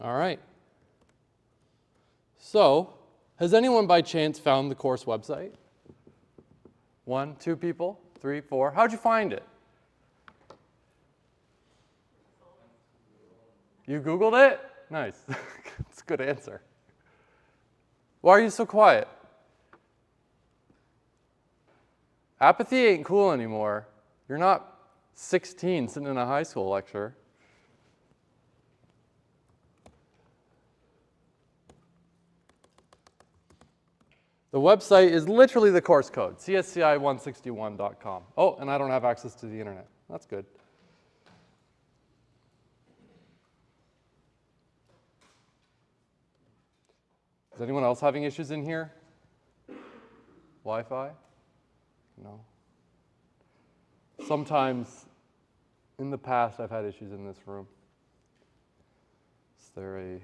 All right. So, has anyone by chance found the course website? 1, 2 people, 3, 4. How'd you find it? You Googled it? Nice. That's a good answer. Why are you so quiet? Apathy ain't cool anymore. You're not 16 sitting in a high school lecture. The website is literally the course code, CSCI161.com. Oh, and I don't have access to the internet. That's good. Is anyone else having issues in here? Wi-Fi? No. Sometimes in the past I've had issues in this room. Is there a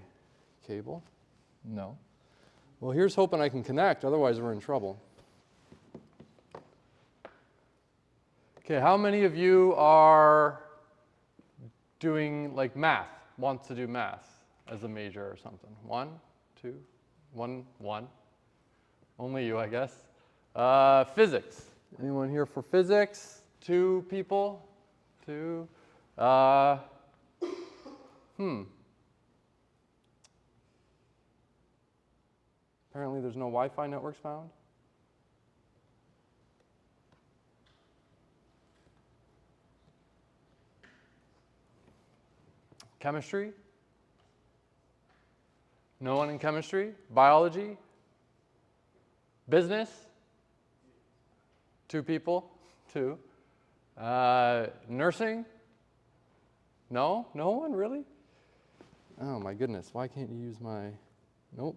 cable? No. Well, here's hoping I can connect, otherwise we're in trouble. Okay, how many of you are doing like math, wants to do math as a major or something? 1, 2, 1, 1. Only you, I guess. Physics. Anyone here for physics? 2 people? 2. Apparently there's no Wi-Fi networks found. Chemistry? No one in chemistry? Biology? Business? 2 people? 2. Nursing? No? No one, really? Oh my goodness, why can't you use my, nope.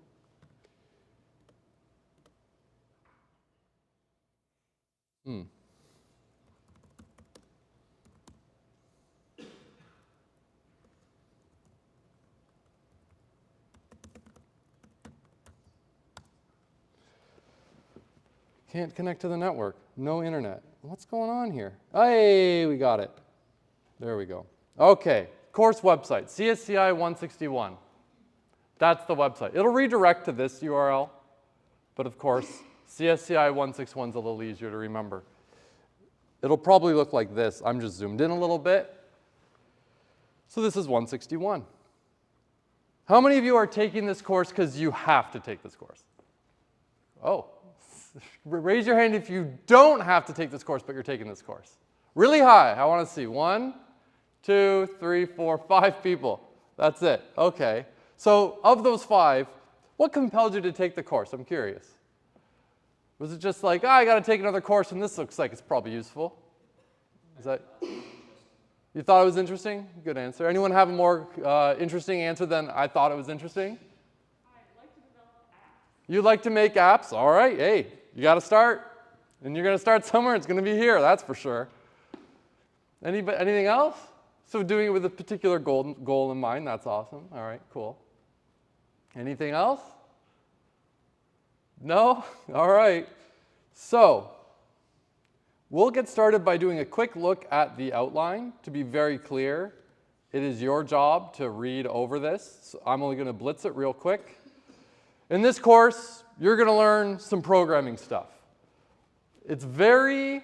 Can't connect to the network. No internet. What's going on here? Hey, we got it. There we go. Okay, course website, CSCI 161. That's the website. It'll redirect to this URL, but of course, CSCI 161 is a little easier to remember. It'll probably look like this. I'm just zoomed in a little bit. So this is 161. How many of you are taking this course because you have to take this course? Oh. Raise your hand if you don't have to take this course, but you're taking this course. Really high. I want to see 1, 2, 3, 4, 5 people. That's it. Okay. So of those 5, what compelled you to take the course? I'm curious. Was it just like, I got to take another course, and this looks like it's probably useful? Is that? You thought it was interesting? Good answer. Anyone have a more interesting answer than I thought it was interesting? I'd like to develop apps. You'd like to make apps? All right. Hey. You got to start, and you're going to start somewhere. It's going to be here, that's for sure. Anything else? So doing it with a particular goal in mind, that's awesome. All right, cool. Anything else? No? All right. So we'll get started by doing a quick look at the outline. To be very clear, it is your job to read over this. So I'm only going to blitz it real quick. In this course, you're going to learn some programming stuff. It's very,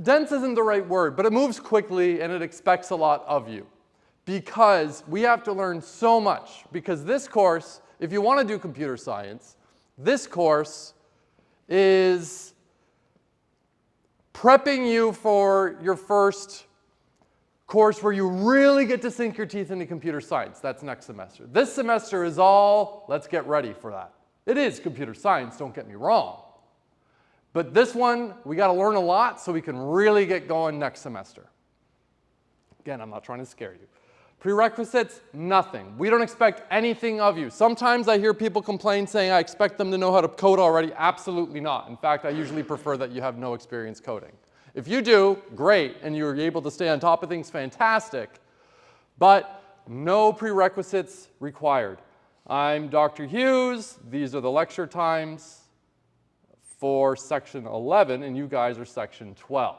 dense isn't the right word, but it moves quickly and it expects a lot of you because we have to learn so much. Because this course, if you want to do computer science, this course is prepping you for your first course where you really get to sink your teeth into computer science. That's next semester. This semester is all, let's get ready for that. It is computer science, don't get me wrong. But this one, we got to learn a lot so we can really get going next semester. Again, I'm not trying to scare you. Prerequisites, nothing. We don't expect anything of you. Sometimes I hear people complain saying, I expect them to know how to code already. Absolutely not. In fact, I usually prefer that you have no experience coding. If you do, great, and you're able to stay on top of things, fantastic. But no prerequisites required. I'm Dr. Hughes. These are the lecture times for section 11, and you guys are section 12.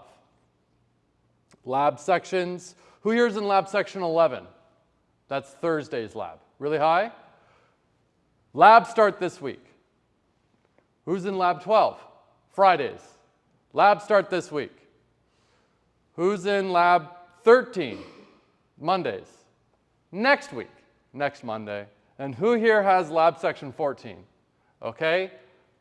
Lab sections. Who here is in lab section 11? That's Thursday's lab. Really high? Labs start this week. Who's in lab 12? Fridays. Labs start this week. Who's in lab 13? Mondays. Next week, next Monday. And who here has lab section 14? Okay?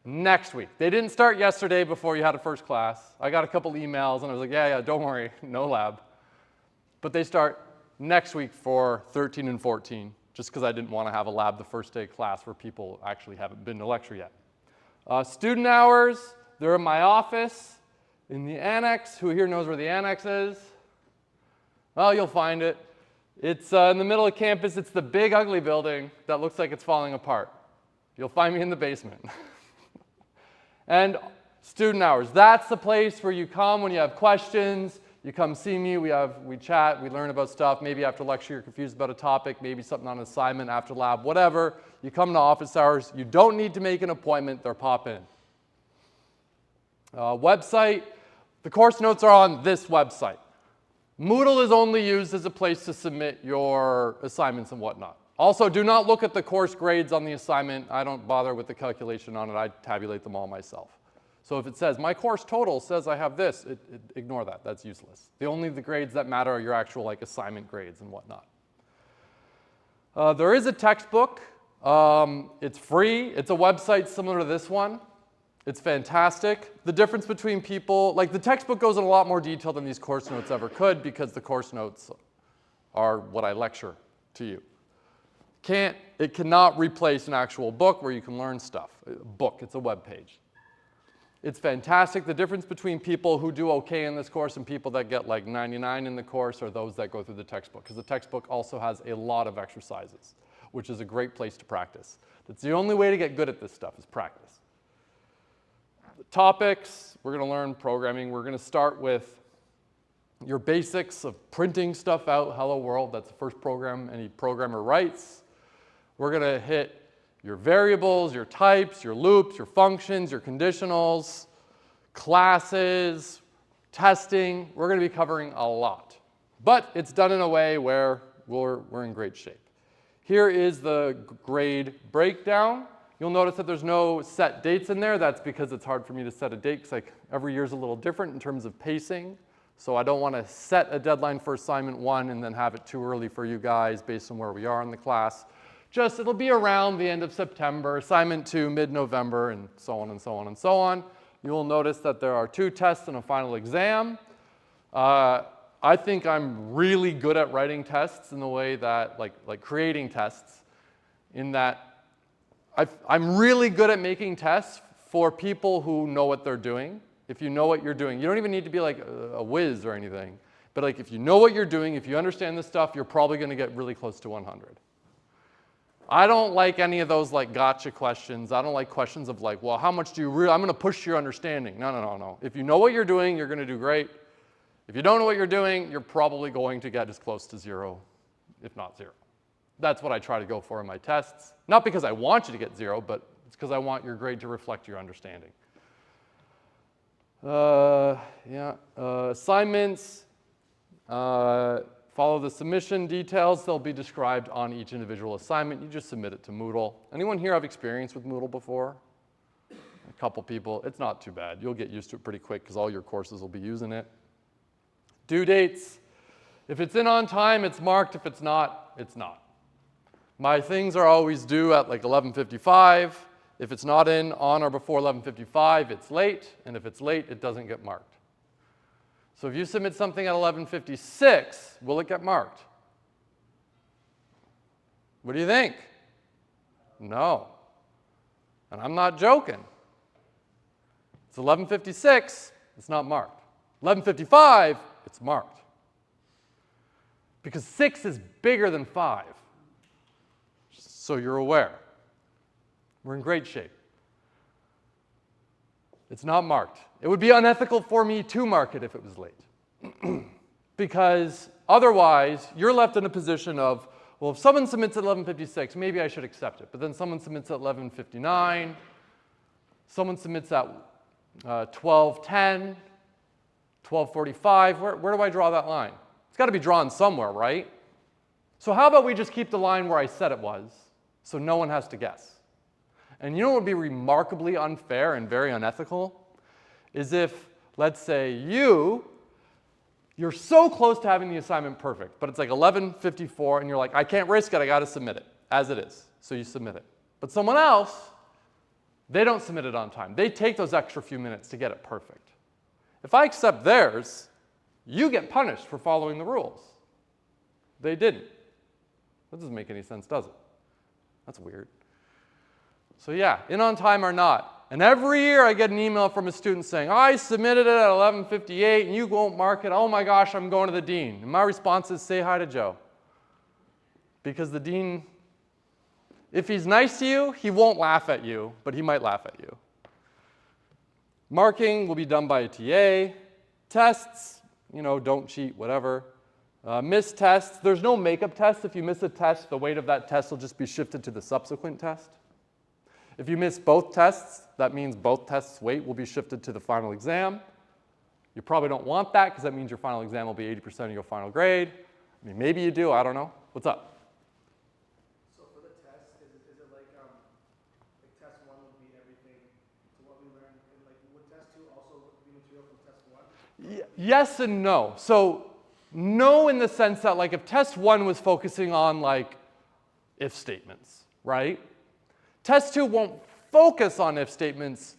Next week. They didn't start yesterday before you had a first class. I got a couple emails and I was like, yeah, don't worry, no lab. But they start next week for 13 and 14, just because I didn't want to have a lab the first day of class where people actually haven't been to lecture yet. Student hours, they're in my office in the annex. Who here knows where the annex is? Well, you'll find it. It's in the middle of campus. It's the big, ugly building that looks like it's falling apart. You'll find me in the basement. And student hours, that's the place where you come when you have questions. You come see me, we chat, we learn about stuff. Maybe after lecture you're confused about a topic, maybe something on assignment after lab, whatever. You come to office hours. You don't need to make an appointment, they're pop in. Website, the course notes are on this website. Moodle is only used as a place to submit your assignments and whatnot. Also, do not look at the course grades on the assignment. I don't bother with the calculation on it. I tabulate them all myself. So if it says, my course total says I have this, ignore that. That's useless. The grades that matter are your actual assignment grades and whatnot. There is a textbook. It's free. It's a website similar to this one. It's fantastic. The difference between people, the textbook goes in a lot more detail than these course notes ever could because the course notes are what I lecture to you. It cannot replace an actual book where you can learn stuff. It's a web page. It's fantastic. The difference between people who do okay in this course and people that get 99 in the course are those that go through the textbook, because the textbook also has a lot of exercises, which is a great place to practice. That's the only way to get good at this stuff is practice. The topics, we're going to learn programming. We're going to start with your basics of printing stuff out, hello world. That's the first program any programmer writes. We're going to hit your variables, your types, your loops, your functions, your conditionals, classes, testing. We're going to be covering a lot. But it's done in a way where we're in great shape. Here is the grade breakdown. You'll notice that there's no set dates in there. That's because it's hard for me to set a date because every year is a little different in terms of pacing. So I don't want to set a deadline for assignment 1 and then have it too early for you guys based on where we are in the class. It'll be around the end of September, assignment 2, mid-November, and so on and so on and so on. You'll notice that there are 2 tests and a final exam. I think I'm really good at writing tests in the way that, creating tests, in that I'm really good at making tests for people who know what they're doing. If you know what you're doing, you don't even need to be a whiz or anything. But if you know what you're doing, if you understand this stuff, you're probably going to get really close to 100. I don't like any of those gotcha questions. I don't like questions of well, how much do you really, I'm going to push your understanding. No. If you know what you're doing, you're going to do great. If you don't know what you're doing, you're probably going to get as close to 0, if not 0. That's what I try to go for in my tests. Not because I want you to get 0, but it's because I want your grade to reflect your understanding. Assignments. Follow the submission details. They'll be described on each individual assignment. You just submit it to Moodle. Anyone here have experience with Moodle before? A couple people. It's not too bad. You'll get used to it pretty quick because all your courses will be using it. Due dates. If it's in on time, it's marked. If it's not, it's not. My things are always due at 11:55. If it's not in on or before 11:55, it's late. And if it's late, it doesn't get marked. So if you submit something at 11:56, will it get marked? What do you think? No. And I'm not joking. It's 11:56, it's not marked. 11:55, it's marked. Because 6 is bigger than 5. So you're aware. We're in great shape. It's not marked. It would be unethical for me to mark it if it was late. Because otherwise, you're left in a position of, well, if someone submits at 11:56, maybe I should accept it. But then someone submits at 11:59. Someone submits at 12:10, 12:45. Where do I draw that line? It's got to be drawn somewhere, right? So how about we just keep the line where I said it was, so no one has to guess? And you know what would be remarkably unfair and very unethical? Is if, let's say, you're so close to having the assignment perfect, but it's like 11:54, and you're like, I can't risk it, I gotta submit it, as it is. So you submit it. But someone else, they don't submit it on time. They take those extra few minutes to get it perfect. If I accept theirs, you get punished for following the rules. They didn't. That doesn't make any sense, does it? That's weird. So yeah, in on time or not. And every year I get an email from a student saying, I submitted it at 11:58 and you won't mark it. Oh my gosh, I'm going to the dean. And my response is, say hi to Joe. Because the dean, if he's nice to you, he won't laugh at you, but he might laugh at you. Marking will be done by a TA. Tests, don't cheat, whatever. Missed tests, there's no makeup test. If you miss a test, the weight of that test will just be shifted to the subsequent test. If you miss both tests, that means both tests' weight will be shifted to the final exam. You probably don't want that because that means your final exam will be 80% of your final grade. I mean, maybe you do, I don't know. What's up? So for the test, is it like test 1 would be everything to what we learned, and would test 2 also be material from test 1? Yes and no. So no in the sense that if test 1 was focusing on if statements, right? Test 2 won't focus on if statements,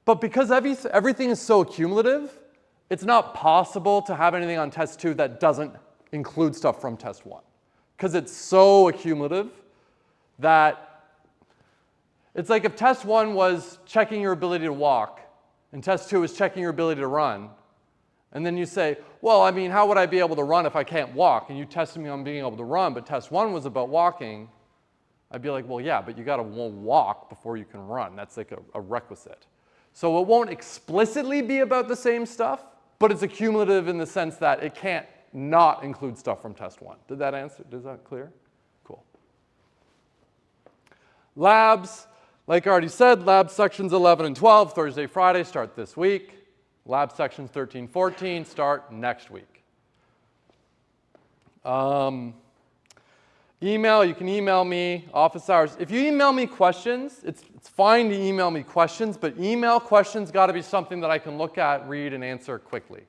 but because everything is so accumulative, it's not possible to have anything on test 2 that doesn't include stuff from test 1. Because it's so accumulative that it's like if test 1 was checking your ability to walk, and test 2 is checking your ability to run, and then you say, well, I mean, how would I be able to run if I can't walk? And you tested me on being able to run, but test 1 was about walking. I'd be like, well, yeah, but you got to walk before you can run. That's like a requisite. So it won't explicitly be about the same stuff, but it's accumulative in the sense that it can't not include stuff from test 1. Did that answer? Is that clear? Cool. Labs, like I already said, lab sections 11 and 12, Thursday, Friday, start this week. Lab sections 13, 14 start next week. Email, you can email me, office hours. If you email me questions, it's fine to email me questions, but email questions got to be something that I can look at, read, and answer quickly.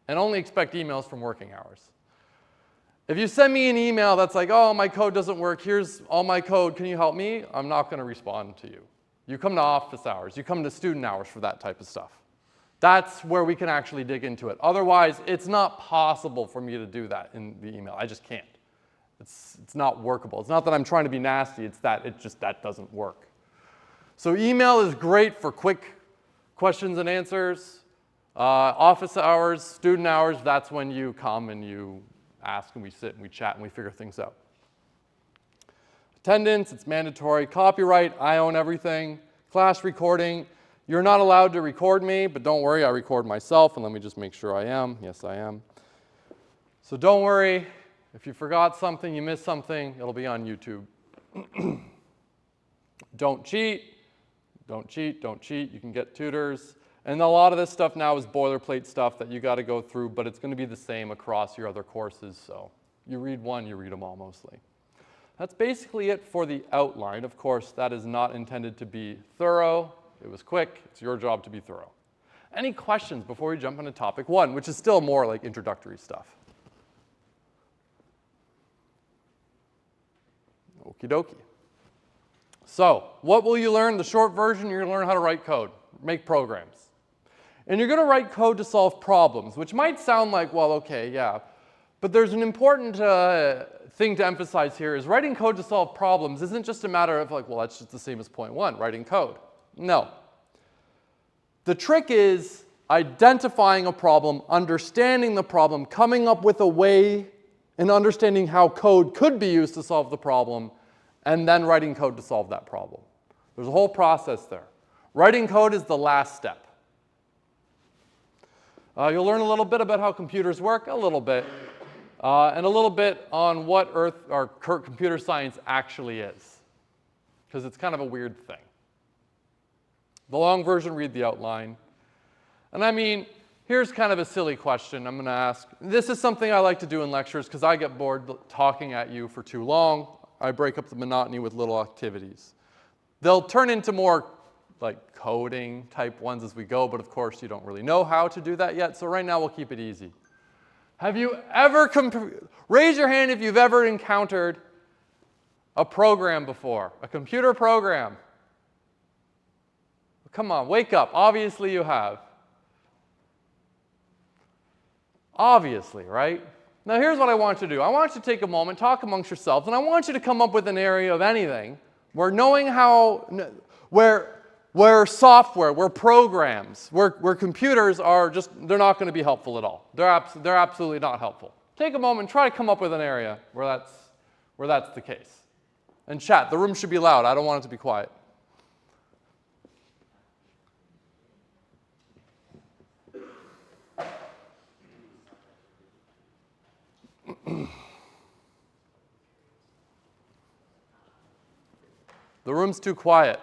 And only expect emails from working hours. If you send me an email that's like, oh, my code doesn't work, here's all my code, can you help me? I'm not going to respond to you. You come to office hours, you come to student hours for that type of stuff. That's where we can actually dig into it. Otherwise, it's not possible for me to do that in the email. I just can't. It's not workable. It's not that I'm trying to be nasty, it's that that doesn't work. So email is great for quick questions and answers. Office hours, student hours, that's when you come and you ask and we sit and we chat and we figure things out. Attendance, it's mandatory. Copyright, I own everything. Class recording, you're not allowed to record me, but don't worry, I record myself, and let me just make sure I am. Yes, I am. So don't worry. If you forgot something, you missed something, it'll be on YouTube. Don't cheat, don't cheat, don't cheat. You can get tutors. And a lot of this stuff now is boilerplate stuff that you got to go through, but it's going to be the same across your other courses. So you read one, you read them all mostly. That's basically it for the outline. Of course, that is not intended to be thorough. It was quick. It's your job to be thorough. Any questions before we jump into topic 1, which is still more like introductory stuff? Okie dokie. So, what will you learn? The short version, you're going to learn how to write code, make programs. And you're going to write code to solve problems, which might sound like, well, okay, yeah. But there's an important thing to emphasize here is writing code to solve problems isn't just a matter of well, that's just the same as point 1, writing code. No. The trick is identifying a problem, understanding the problem, coming up with a way and understanding how code could be used to solve the problem, and then writing code to solve that problem. There's a whole process there. Writing code is the last step. You'll learn a little bit about how computers work, a little bit, and a little bit on what computer science actually is, because it's kind of a weird thing. The long version, read the outline. And I mean, Here's kind of a silly question I'm going to ask. This is something I like to do in lectures because I get bored talking at you for too long. I break up the monotony with little activities. They'll turn into more like coding type ones as we go, but of course you don't really know how to do that yet, so right now we'll keep it easy. Have you ever, raise your hand if you've ever encountered a program before, a computer program. Come on, wake up. Obviously you have. Obviously, right? Now here's what I want you to do. I want you to take a moment, talk amongst yourselves, and I want you to come up with an area of anything where knowing how, where software, where programs, where computers are just, they're not going to be helpful at all. They're absolutely not helpful. Take a moment, try to come up with an area where that's the case. And chat. The room should be loud. I don't want it to be quiet. The room's too quiet.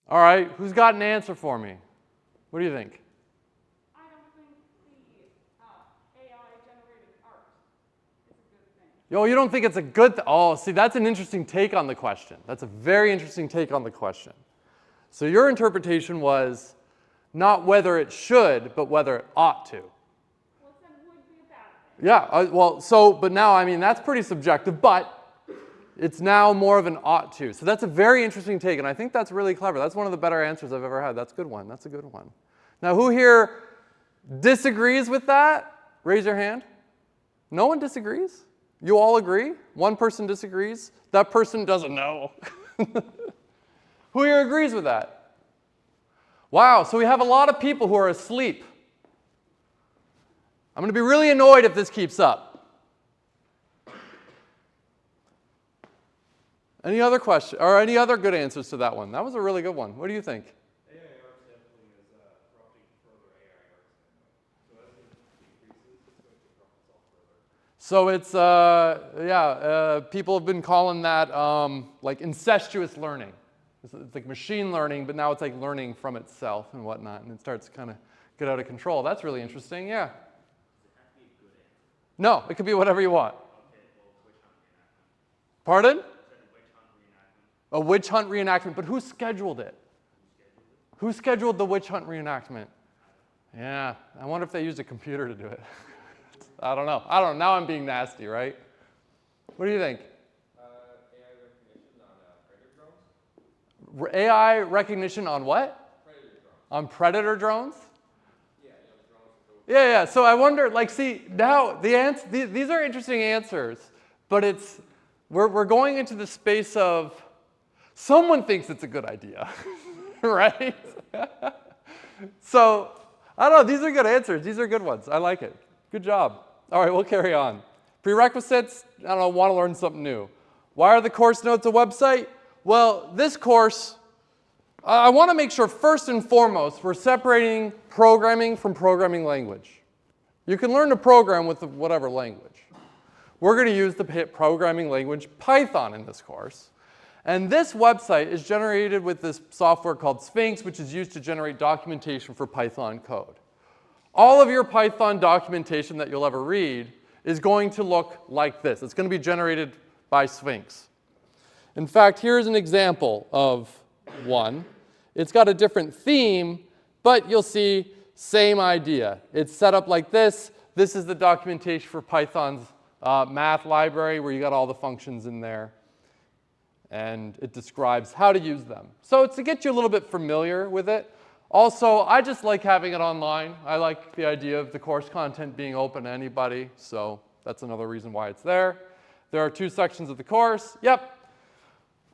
All right, who's got an answer for me? What do you think? I don't think the AI-generated art is a good thing. Yo, you don't think it's a good thing? Oh, see, that's an interesting take on the question. That's a very interesting take on the question. So your interpretation was not whether it should, but whether it ought to. Well, then would be a bad thing. Yeah, but now, I mean, that's pretty subjective, but it's now more of an ought to. So that's a very interesting take, and I think that's really clever. That's one of the better answers I've ever had. That's a good one. That's a good one. Now, who here disagrees with that? Raise your hand. No one disagrees? You all agree? One person disagrees? That person doesn't know. Who here agrees with that? Wow, so we have a lot of people who are asleep. I'm going to be really annoyed if this keeps up. Any other question, or any other good answers to that one? That was a really good one. What do you think? AI art sampling is corrupting further AI art sampling. So as it increases, it's going to corrupt itself further. So it's, people have been calling that like incestuous learning. It's like machine learning, but now it's like learning from itself and whatnot, and it starts to kind of get out of control. That's really interesting, yeah. Does it have to be a good answer? No, it could be whatever you want. Okay, well, witch hunt reenactment. Pardon? I said witch hunt reenactment. A witch hunt reenactment, but who scheduled it? Who scheduled the witch hunt reenactment? Yeah, I wonder if they used a computer to do it. I don't know. Now I'm being nasty, right? What do you think? AI recognition on predator drones? AI recognition on what? Predator drones. On predator drones? Yeah, the drones that go. Yeah. So I wonder, like, see, now these are interesting answers, but we're going into the space of someone thinks it's a good idea, right? So I don't know. These are good answers. These are good ones. I like it. Good job. All right, we'll carry on. Prerequisites. I don't know. Want to learn something new? Why are the course notes a website? Well, this course, I want to make sure first and foremost we're separating programming from programming language. You can learn to program with whatever language. We're going to use the programming language Python in this course. And this website is generated with this software called Sphinx, which is used to generate documentation for Python code. All of your Python documentation that you'll ever read is going to look like this. It's going to be generated by Sphinx. In fact, here's an example of one. It's got a different theme, but you'll see same idea. It's set up like this. This is the documentation for Python's math library where you got all the functions in there. and it describes how to use them. So it's to get you a little bit familiar with it. Also, I just like having it online. I like the idea of the course content being open to anybody, so that's another reason why it's there. There are 2 sections of the course. Yep.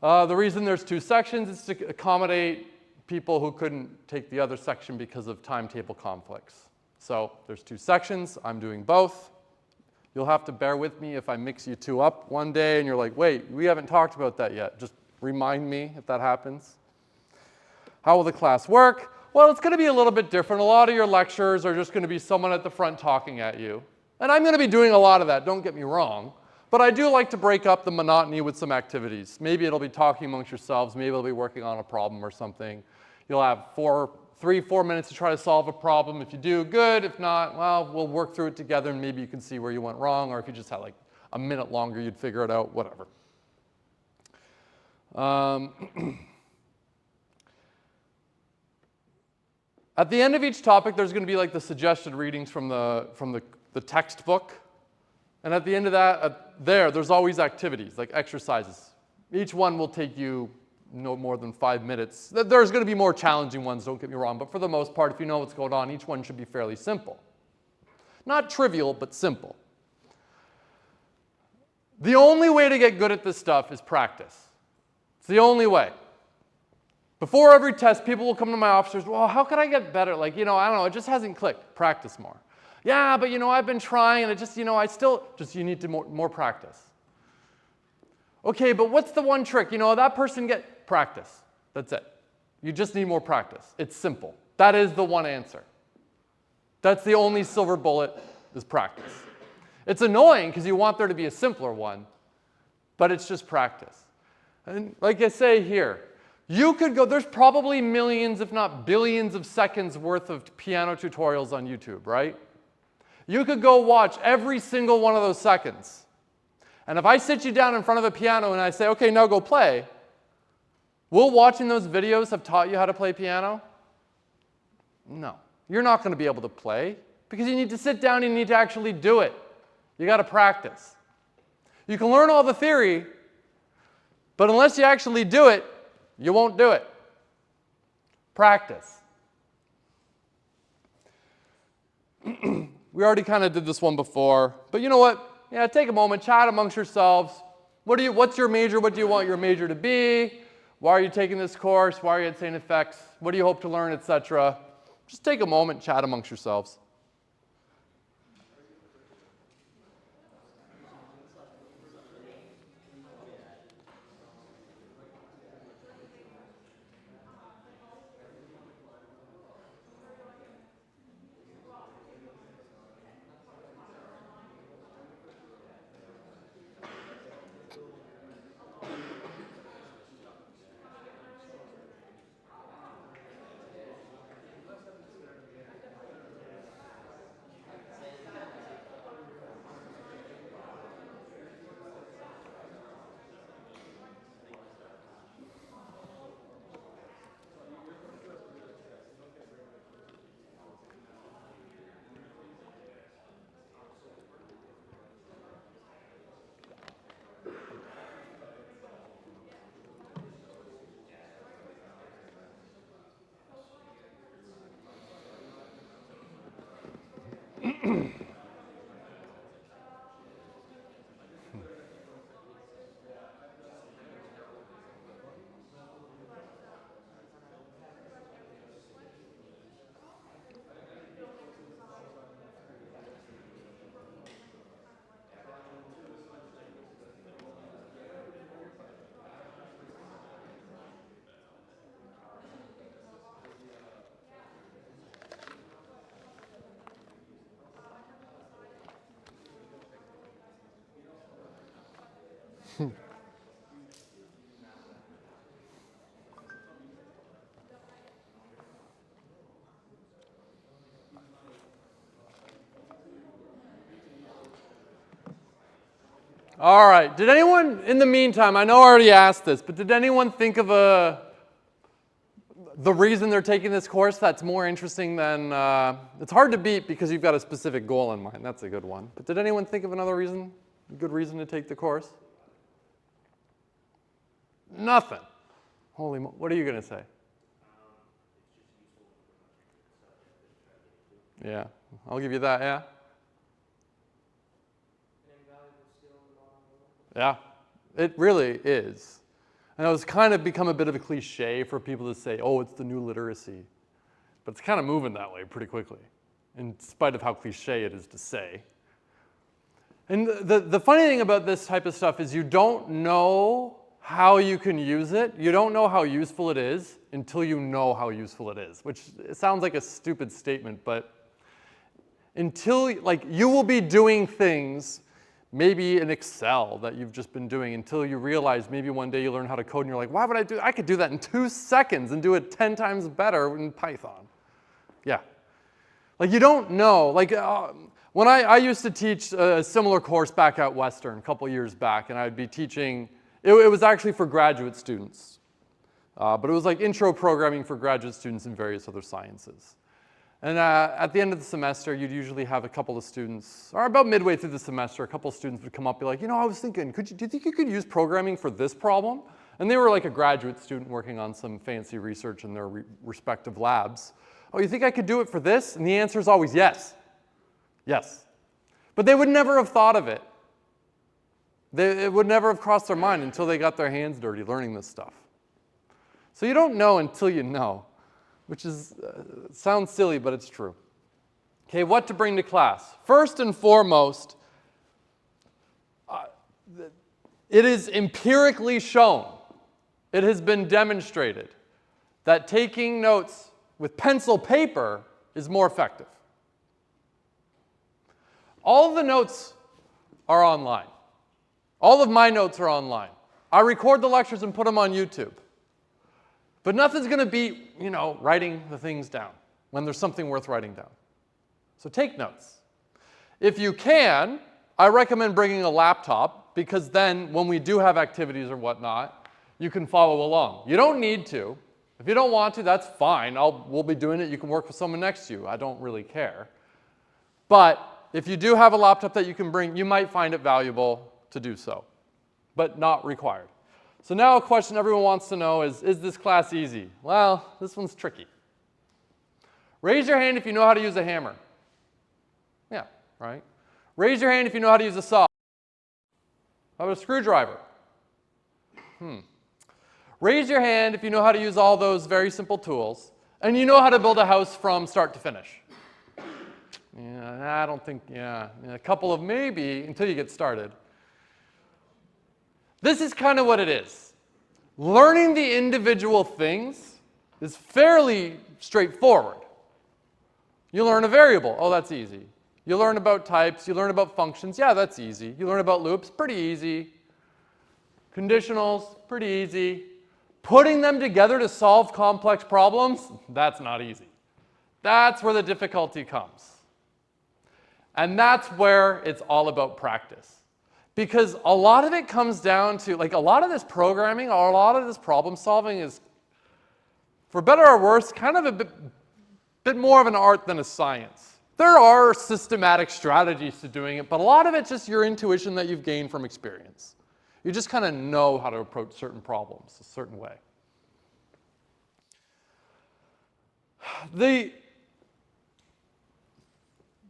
The reason there's 2 sections is to accommodate people who couldn't take the other section because of timetable conflicts. So there's 2 sections. I'm doing both. You'll have to bear with me if I mix you 2 up one day and you're like, wait, we haven't talked about that yet. Just remind me if that happens. How will the class work? Well, it's going to be a little bit different. A lot of your lectures are just going to be someone at the front talking at you. And I'm going to be doing a lot of that, don't get me wrong. But I do like to break up the monotony with some activities. Maybe it'll be talking amongst yourselves. Maybe it'll be working on a problem or something. You'll have 3-4 minutes to try to solve a problem. If you do, good. If not, well, we'll work through it together and maybe you can see where you went wrong. Or if you just had like a minute longer, you'd figure it out, whatever. At the end of each topic, there's going to be like the suggested readings from the textbook. And at the end of that, there's always activities, like exercises. Each one will take you no more than 5 minutes. There's going to be more challenging ones, don't get me wrong, but for the most part, if you know what's going on, each one should be fairly simple. Not trivial, but simple. The only way to get good at this stuff is practice. It's the only way. Before every test, people will come to my office, well, how can I get better? Like, I don't know, it just hasn't clicked. Practice more. Yeah, but I've been trying and it just, you need to more practice. Okay, but what's the one trick? That person get practice. That's it. You just need more practice. It's simple. That is the one answer. That's the only silver bullet is practice. It's annoying because you want there to be a simpler one, but it's just practice. And like I say here, you could go, there's probably millions, if not billions of seconds worth of piano tutorials on YouTube, right? You could go watch every single one of those seconds. And if I sit you down in front of a piano and I say, okay, now go play, will watching those videos have taught you how to play piano? No. You're not going to be able to play because you need to sit down and you need to actually do it. You got to practice. You can learn all the theory, but unless you actually do it, you won't do it. Practice. We already kind of did this one before, but you know what? Yeah, take a moment, chat amongst yourselves. What's your major? What do you want your major to be? Why are you taking this course? Why are you at St. FX? What do you hope to learn, etc.? Just take a moment, chat amongst yourselves. All right, did anyone, in the meantime, I know I already asked this, but did anyone think of the reason they're taking this course that's more interesting than, it's hard to beat because you've got a specific goal in mind, that's a good one. But did anyone think of another reason, a good reason to take the course? Nothing. Holy what are you going to say? Yeah, I'll give you that, yeah. Yeah, it really is. And it's kind of become a bit of a cliche for people to say, oh, it's the new literacy. But it's kind of moving that way pretty quickly, in spite of how cliche it is to say. And the funny thing about this type of stuff is you don't know how you can use it. You don't know how useful it is until you know how useful it is, which it sounds like a stupid statement, but until, like, you will be doing things maybe in Excel that you've just been doing until you realize maybe one day you learn how to code and you're like, why would I do, I could do that in 2 seconds and do it 10 times better in Python. Yeah. Like you don't know, like when I used to teach a similar course back at Western a couple years back, and I'd be teaching, it was actually for graduate students, but it was like intro programming for graduate students in various other sciences. And at the end of the semester, you'd usually have a couple of students, or about midway through the semester, a couple of students would come up and be like, you know, I was thinking, do you think you could use programming for this problem? And they were like a graduate student working on some fancy research in their respective labs. Oh, you think I could do it for this? And the answer is always yes. Yes. But they would never have thought of it. It would never have crossed their mind until they got their hands dirty learning this stuff. So you don't know until you know, which is sounds silly, but it's true. Okay, what to bring to class? First and foremost, it is empirically shown, it has been demonstrated that taking notes with pencil paper is more effective. All of the notes are online. All of my notes are online. I record the lectures and put them on YouTube. But nothing's going to beat, you know, writing the things down when there's something worth writing down. So take notes. If you can, I recommend bringing a laptop, because then when we do have activities or whatnot, you can follow along. You don't need to. If you don't want to, that's fine. We'll be doing it. You can work with someone next to you. I don't really care. But if you do have a laptop that you can bring, you might find it valuable to do so, but not required. So now a question everyone wants to know is this class easy? Well, this one's tricky. Raise your hand if you know how to use a hammer. Yeah, right? Raise your hand if you know how to use a saw. How about a screwdriver? Raise your hand if you know how to use all those very simple tools, and you know how to build a house from start to finish. Yeah, I don't think, yeah, a couple of maybe until you get started. This is kind of what it is. Learning the individual things is fairly straightforward. You learn a variable. Oh, that's easy. You learn about types. You learn about functions. Yeah, that's easy. You learn about loops. Pretty easy. Conditionals. Pretty easy. Putting them together to solve complex problems, that's not easy. That's where the difficulty comes. And that's where it's all about practice. Because a lot of it comes down to, like, a lot of this programming or a lot of this problem solving is, for better or worse, kind of a bit more of an art than a science. There are systematic strategies to doing it, but a lot of it's just your intuition that you've gained from experience. You just kind of know how to approach certain problems a certain way.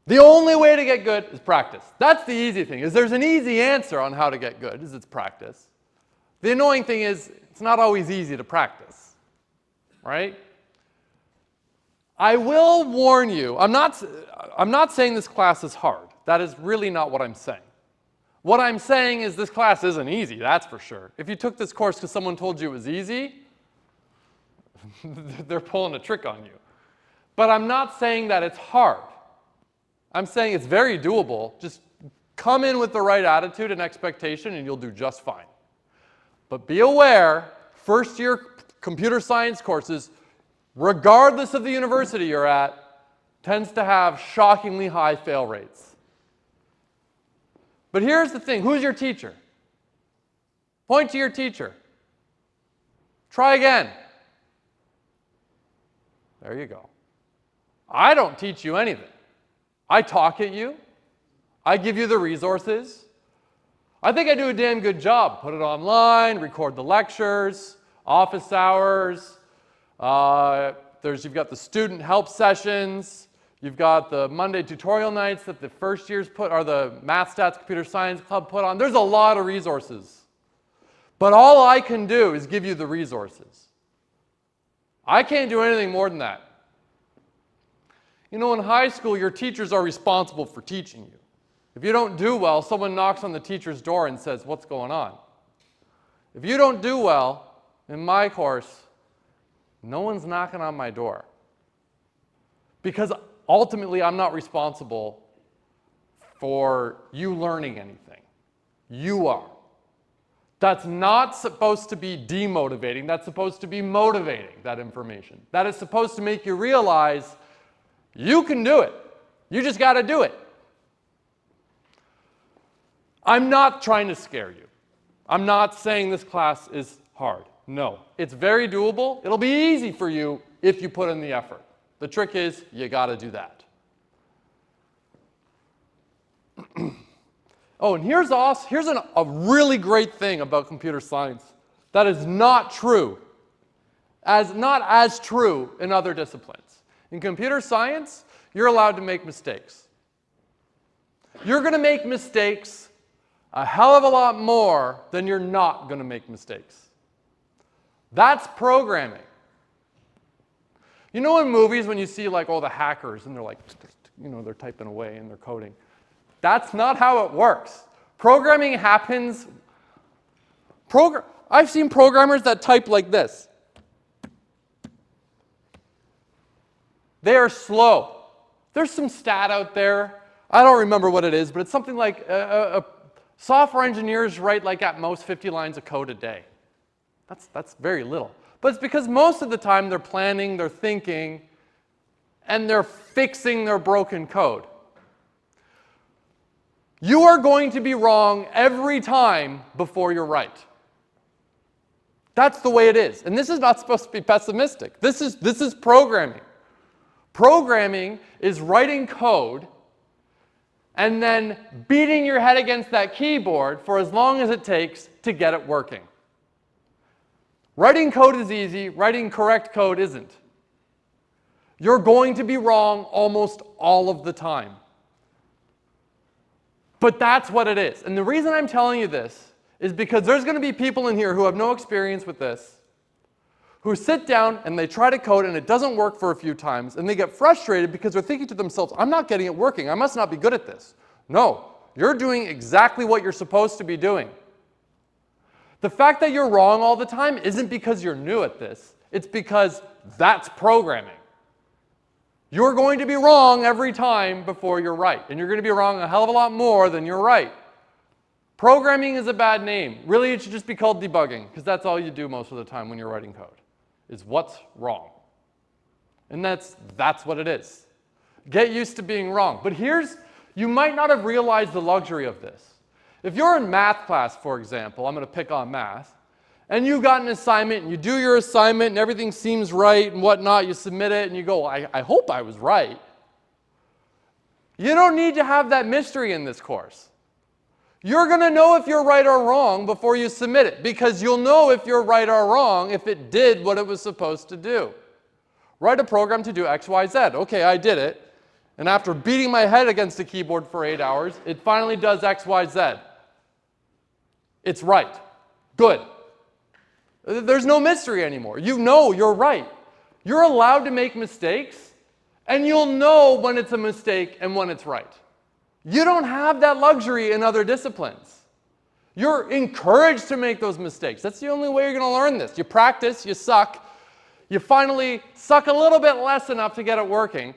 The only way to get good is practice. That's the easy thing, is there's an easy answer on how to get good, is it's practice. The annoying thing is it's not always easy to practice, right? I will warn you, I'm not saying this class is hard. That is really not what I'm saying. What I'm saying is this class isn't easy, that's for sure. If you took this course because someone told you it was easy, they're pulling a trick on you. But I'm not saying that it's hard. I'm saying it's very doable. Just come in with the right attitude and expectation and you'll do just fine. But be aware, first year computer science courses, regardless of the university you're at, tends to have shockingly high fail rates. But here's the thing, who's your teacher? Point to your teacher. Try again. There you go. I don't teach you anything. I talk at you. I give you the resources. I think I do a damn good job. Put it online, record the lectures, office hours. You've got the student help sessions. You've got the Monday tutorial nights that the first years put, or the Math Stats Computer Science Club put on. There's a lot of resources. But all I can do is give you the resources. I can't do anything more than that. You know, in high school, your teachers are responsible for teaching you. If you don't do well, someone knocks on the teacher's door and says, "What's going on?" If you don't do well in my course, no one's knocking on my door. Because ultimately, I'm not responsible for you learning anything. You are. That's not supposed to be demotivating. That's supposed to be motivating, that information. That is supposed to make you realize you can do it. You just got to do it. I'm not trying to scare you. I'm not saying this class is hard. No, it's very doable. It'll be easy for you if you put in the effort. The trick is you got to do that. Oh, and here's a really great thing about computer science that is not true, not as true in other disciplines. In computer science, you're allowed to make mistakes. You're going to make mistakes a hell of a lot more than you're not going to make mistakes. That's programming. You know in movies when you see like all the hackers and they're like, you know, they're typing away and they're coding. That's not how it works. Programming happens. I've seen programmers that type like this. They are slow. There's some stat out there. I don't remember what it is, but it's something like software engineers write like at most 50 lines of code a day. That's very little. But it's because most of the time they're planning, they're thinking, and they're fixing their broken code. You are going to be wrong every time before you're right. That's the way it is. And this is not supposed to be pessimistic. This is programming. Programming is writing code and then beating your head against that keyboard for as long as it takes to get it working. Writing code is easy. Writing correct code isn't. You're going to be wrong almost all of the time. But that's what it is. And the reason I'm telling you this is because there's going to be people in here who have no experience with this, who sit down and they try to code and it doesn't work for a few times, and they get frustrated because they're thinking to themselves, I'm not getting it working. I must not be good at this. No, you're doing exactly what you're supposed to be doing. The fact that you're wrong all the time isn't because you're new at this. It's because that's programming. You're going to be wrong every time before you're right. And you're going to be wrong a hell of a lot more than you're right. Programming is a bad name. Really, it should just be called debugging, because that's all you do most of the time when you're writing code, is what's wrong. And that's what it is. Get used to being wrong. But you might not have realized the luxury of this. If you're in math class, for example, I'm going to pick on math, and you got an assignment, and you do your assignment, and everything seems right and whatnot, you submit it, and you go, I hope I was right. You don't need to have that mystery in this course. You're going to know if you're right or wrong before you submit it, because you'll know if you're right or wrong if it did what it was supposed to do. Write a program to do X, Y, Z. Okay, I did it. And after beating my head against the keyboard for 8 hours, it finally does X, Y, Z. It's right. Good. There's no mystery anymore. You know you're right. You're allowed to make mistakes, and you'll know when it's a mistake and when it's right. You don't have that luxury in other disciplines. You're encouraged to make those mistakes. That's the only way you're going to learn this. You practice, you suck, you finally suck a little bit less enough to get it working.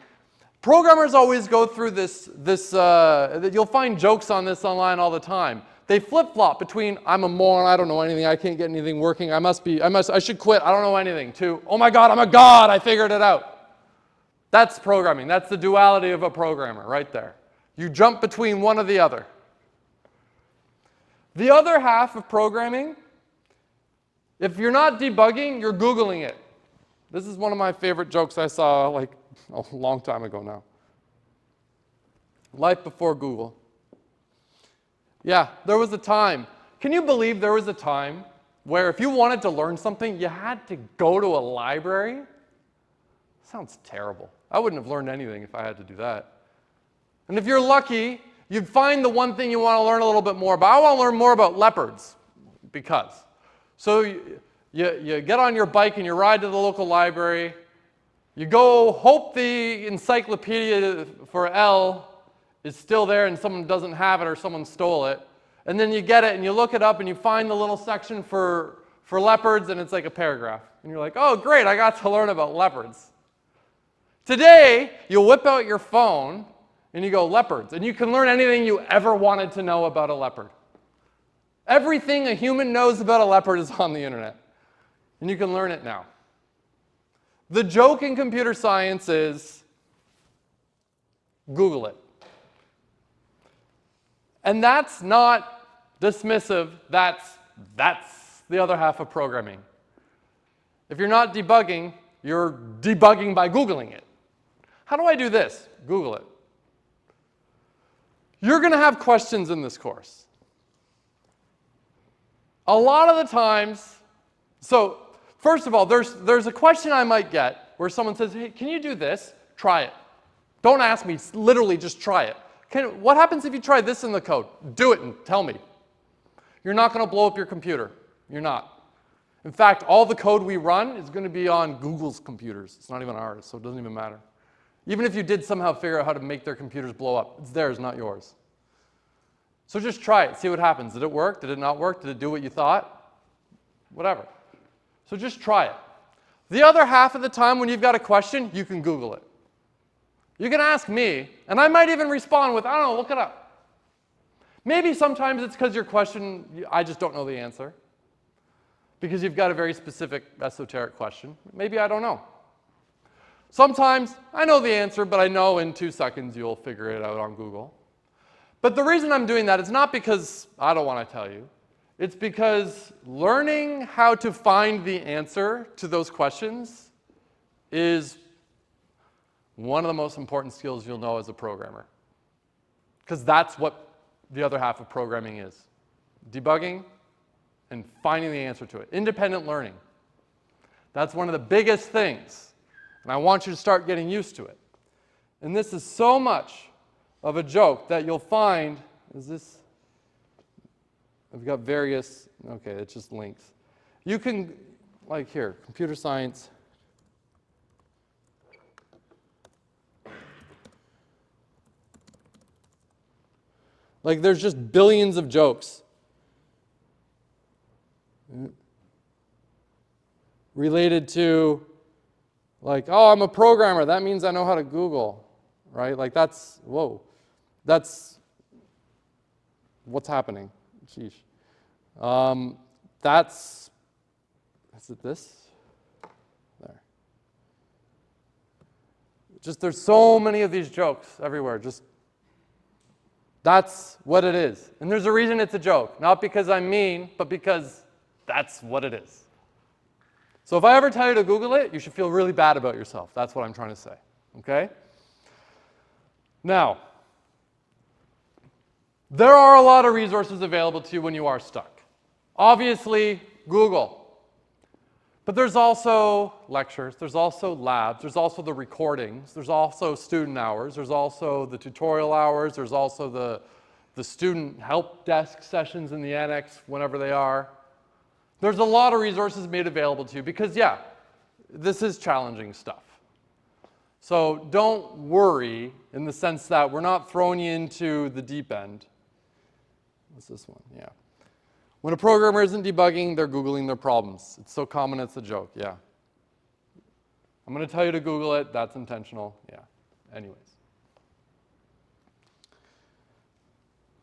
Programmers always go through this you'll find jokes on this online all the time. They flip-flop between, I'm a moron, I don't know anything, I can't get anything working, I should quit, I don't know anything, to, oh my God, I'm a god, I figured it out. That's programming. That's the duality of a programmer right there. You jump between one or the other. The other half of programming, if you're not debugging, you're Googling it. This is one of my favorite jokes I saw like a long time ago now. Life before Google. Yeah, there was a time. Can you believe there was a time where if you wanted to learn something, you had to go to a library? Sounds terrible. I wouldn't have learned anything if I had to do that. And if you're lucky, you'd find the one thing you want to learn a little bit more about. I want to learn more about leopards because. So you get on your bike and you ride to the local library. You go hope the encyclopedia for L is still there and someone doesn't have it or someone stole it. And then you get it and you look it up and you find the little section for leopards and it's like a paragraph. And you're like, oh great, I got to learn about leopards. Today, you whip out your phone and you go leopards and you can learn anything you ever wanted to know about a leopard. Everything a human knows about a leopard is on the internet. And you can learn it now. The joke in computer science is Google it. And that's not dismissive, that's the other half of programming. If you're not debugging, you're debugging by Googling it. How do I do this? Google it. You're going to have questions in this course. A lot of the times, so first of all, there's a question I might get where someone says, hey, can you do this? Try it. Don't ask me, literally just try it. What happens if you try this in the code? Do it and tell me. You're not going to blow up your computer. You're not. In fact, all the code we run is going to be on Google's computers. It's not even ours, so it doesn't even matter. Even if you did somehow figure out how to make their computers blow up, it's theirs, not yours. So just try it, see what happens. Did it work? Did it not work? Did it do what you thought? Whatever. So just try it. The other half of the time when you've got a question, you can Google it. You can ask me, and I might even respond with, I don't know, look it up. Maybe sometimes it's because your question, I just don't know the answer. Because you've got a very specific esoteric question. Maybe I don't know. Sometimes I know the answer, but I know in 2 seconds you'll figure it out on Google. But the reason I'm doing that is not because I don't want to tell you. It's because learning how to find the answer to those questions is one of the most important skills you'll know as a programmer. Because that's what the other half of programming is. Debugging and finding the answer to it. Independent learning. That's one of the biggest things. And I want you to start getting used to it. And this is so much of a joke that you'll find, I've got various, okay, it's just links. You can, like here, computer science. Like there's just billions of jokes related to, like, oh, I'm a programmer, that means I know how to Google, right? Like that's, whoa, that's what's happening. Sheesh. Is it this? There. Just there's so many of these jokes everywhere. Just that's what it is. And there's a reason it's a joke. Not because I'm mean, but because that's what it is. So if I ever tell you to Google it, you should feel really bad about yourself. That's what I'm trying to say. Okay? Now, there are a lot of resources available to you when you are stuck. Obviously, Google. But there's also lectures, there's also labs, there's also the recordings, there's also student hours, there's also the tutorial hours, there's also the student help desk sessions in the annex whenever they are. There's a lot of resources made available to you because, yeah, this is challenging stuff. So don't worry in the sense that we're not throwing you into the deep end. What's this one? Yeah. When a programmer isn't debugging, they're Googling their problems. It's so common it's a joke, yeah. I'm going to tell you to Google it. That's intentional, yeah. Anyways.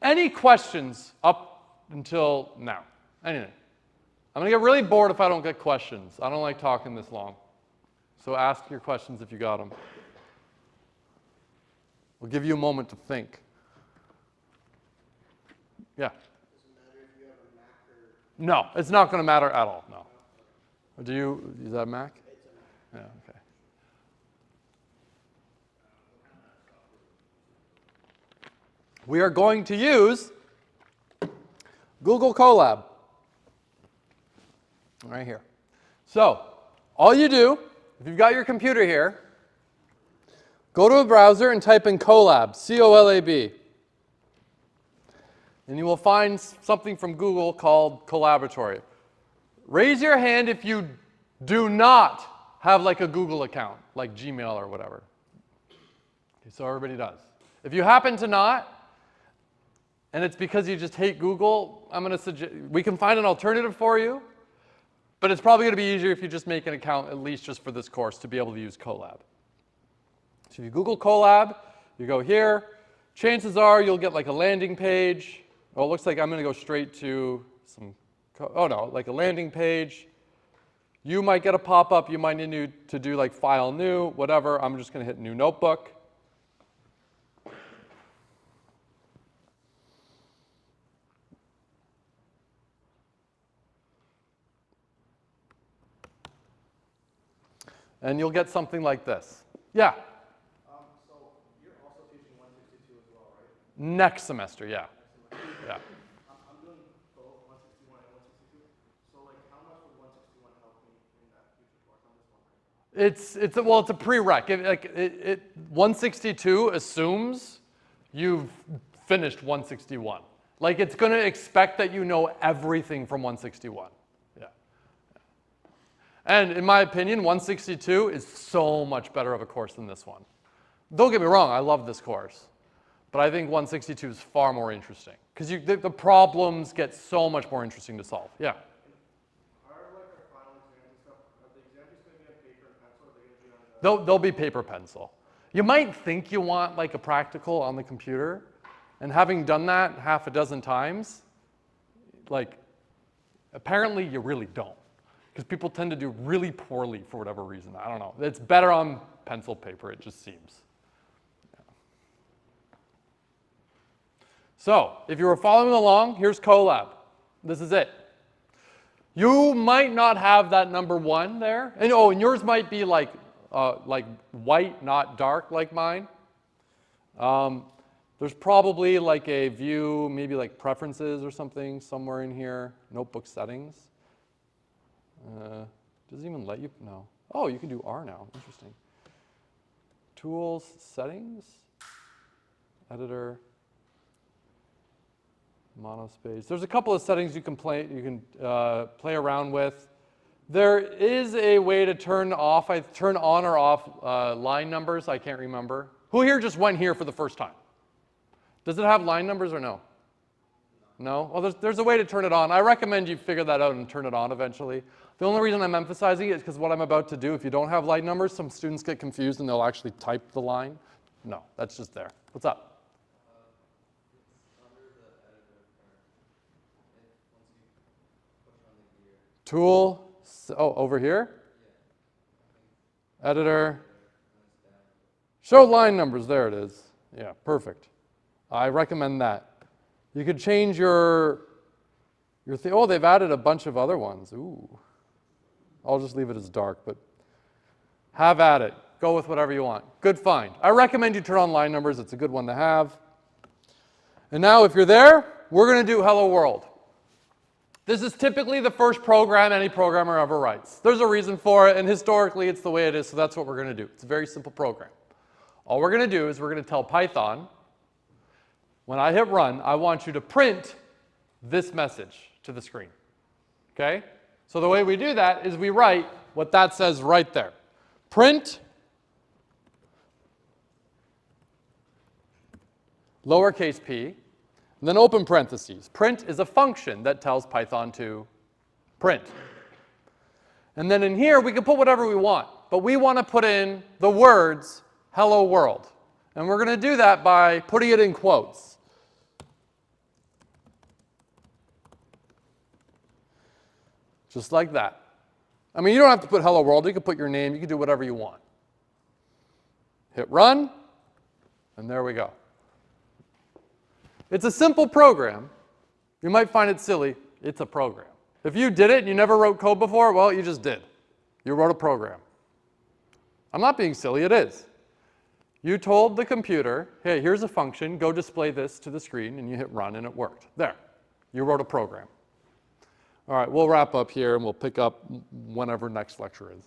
Any questions up until now? Anything? I'm going to get really bored if I don't get questions. I don't like talking this long. So ask your questions if you got them. We'll give you a moment to think. Yeah? No, it's not going to matter at all, no. Do you, is that a Mac? Yeah, okay. We are going to use Google Colab. Right here. So, all you do, if you've got your computer here, go to a browser and type in Colab, C-O-L-A-B. And you will find something from Google called Collaboratory. Raise your hand if you do not have like a Google account, like Gmail or whatever. Okay, so everybody does. If you happen to not, and it's because you just hate Google, I'm going to suggest, we can find an alternative for you, but it's probably going to be easier if you just make an account, at least just for this course, to be able to use Colab. So if you Google Colab, you go here, chances are you'll get like a landing page. Oh, it looks like I'm going to go straight to some, like a landing page. You might get a pop-up. You might need to do like file new, whatever. I'm just going to hit new notebook. And you'll get something like this. Yeah? So you're also teaching 162 as well, right? Next semester, yeah. Yeah. I'm doing both 161 and 162. So like, how much would 161 help me in that future course? I'm just wondering. Well, it's a prereq. 162 assumes you've finished 161. Like, it's going to expect that you know everything from 161. Yeah. And in my opinion, 162 is so much better of a course than this one. Don't get me wrong, I love this course. But I think 162 is far more interesting because the problems get so much more interesting to solve. Yeah? Are like our final exams and stuff, are the exams just going to be on paper and pencil, or are they going to be on They'll be paper pencil. You might think you want like a practical on the computer, and having done that half a dozen times, like apparently you really don't. Because people tend to do really poorly for whatever reason. I don't know. It's better on pencil paper, it just seems. Yeah. So, if you were following along, here's Colab. This is it. You might not have that number 1 there. And yours might be like white, not dark like mine. There's probably like a view, maybe like preferences or something somewhere in here. Notebook settings. Does it even let you? No. Oh, you can do R now. Interesting. Tools, settings, editor, monospace. There's a couple of settings you can play around with. There is a way to turn on or off line numbers. I can't remember. Who here just went here for the first time? Does it have line numbers or no? No? Well, there's a way to turn it on. I recommend you figure that out and turn it on eventually. The only reason I'm emphasizing it is because what I'm about to do, if you don't have line numbers, some students get confused and they'll actually type the line. No, that's just there. What's up? It's under the editor part. Once you push on the gear. Tool, over here? Yeah. Editor. Show line numbers, there it is. Yeah, perfect. I recommend that. You could change your they've added a bunch of other ones. Ooh. I'll just leave it as dark, but have at it. Go with whatever you want. Good find. I recommend you turn on line numbers. It's a good one to have. And now if you're there, we're going to do Hello World. This is typically the first program any programmer ever writes. There's a reason for it, and historically it's the way it is, so that's what we're going to do. It's a very simple program. All we're going to do is we're going to tell Python, when I hit run, I want you to print this message to the screen. Okay? So the way we do that is we write what that says right there. Print lowercase p, and then open parentheses. Print is a function that tells Python to print. And then in here, we can put whatever we want, but we want to put in the words hello world. And we're going to do that by putting it in quotes. Just like that. I mean, you don't have to put hello world. You can put your name. You can do whatever you want. Hit run, and there we go. It's a simple program. You might find it silly. It's a program. If you did it and you never wrote code before, well, you just did. You wrote a program. I'm not being silly. It is. You told the computer, hey, here's a function. Go display this to the screen, and you hit run, and it worked. There. You wrote a program. All right, we'll wrap up here and we'll pick up whenever next lecture is.